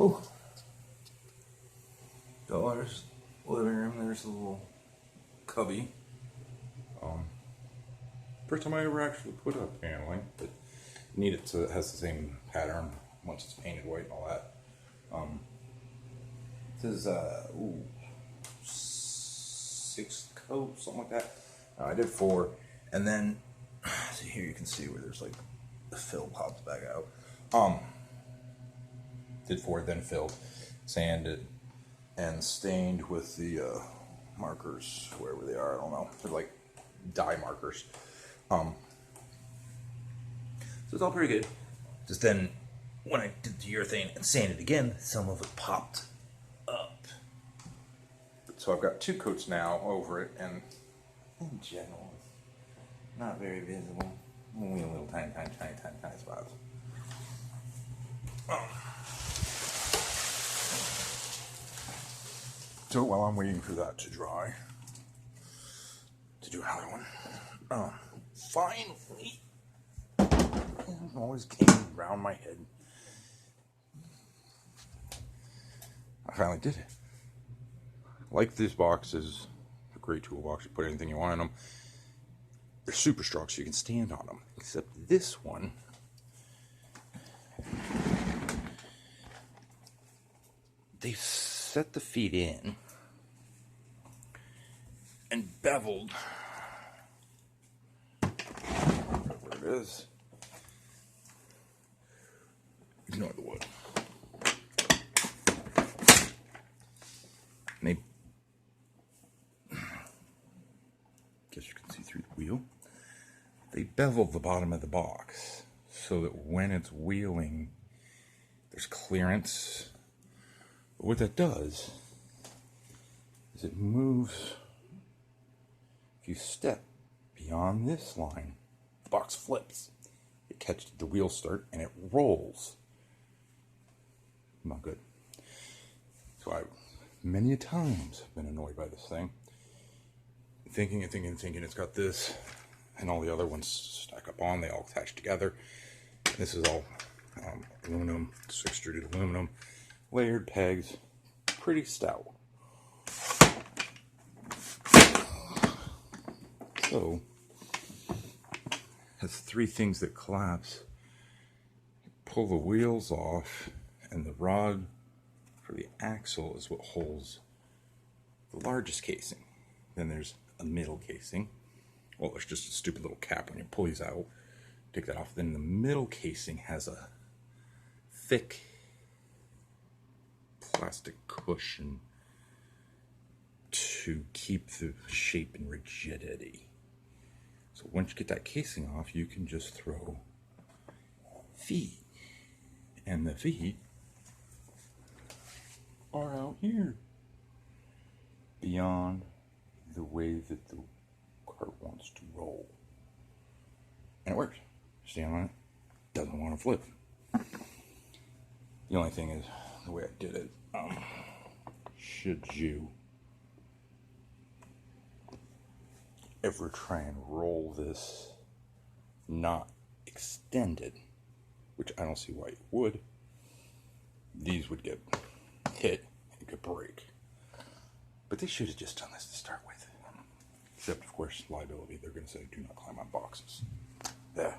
Oh, there's living room. There's a little cubby. First time I ever actually put up paneling, but need it so it has the same pattern once it's painted white and all that. This is 6 coats, something like that. I did 4, and then see here you can see where there's like the fill pops back out. Did 4, then filled, sanded, and stained with the markers wherever they are. I don't know. They're like dye markers. So it's all pretty good. Just then, when I did the urethane and sanded again, some of it popped up. So I've got 2 coats now over it, and in general, not very visible. Only a little tiny spots. So while I'm waiting for that to dry, to do another one, finally, it always came around my head. I finally did it. Like these boxes, a great toolbox, you put anything you want in them. They're super strong, so you can stand on them. Except this one, they set the feet in and beveled. Where it is. Ignore the wood. And they, guess you can see through the wheel. They beveled the bottom of the box so that when it's wheeling, there's clearance. But what that does is it moves. If you step beyond this line, the box flips. It catches the wheel start and it rolls. Not good. So I've many a times been annoyed by this thing. Thinking it's got this and all the other ones stack up on. They all attach together. This is all aluminum, extruded aluminum, layered pegs, pretty stout. So, has 3 things that collapse. Pull the wheels off, and the rod for the axle is what holds the largest casing. Then there's a middle casing. Well, there's just a stupid little cap when you pull these out. Take that off. Then the middle casing has a thick plastic cushion to keep the shape and rigidity. So once you get that casing off, you can just throw feet. And the feet are out here beyond the way that the cart wants to roll. And it works. Stand on it, doesn't want to flip. The only thing is the way I did it. Should you ever try and roll this not extended, which I don't see why you would, these would get hit and could break. But they should have just done this to start with. Except, of course, liability. They're going to say, do not climb on boxes. There.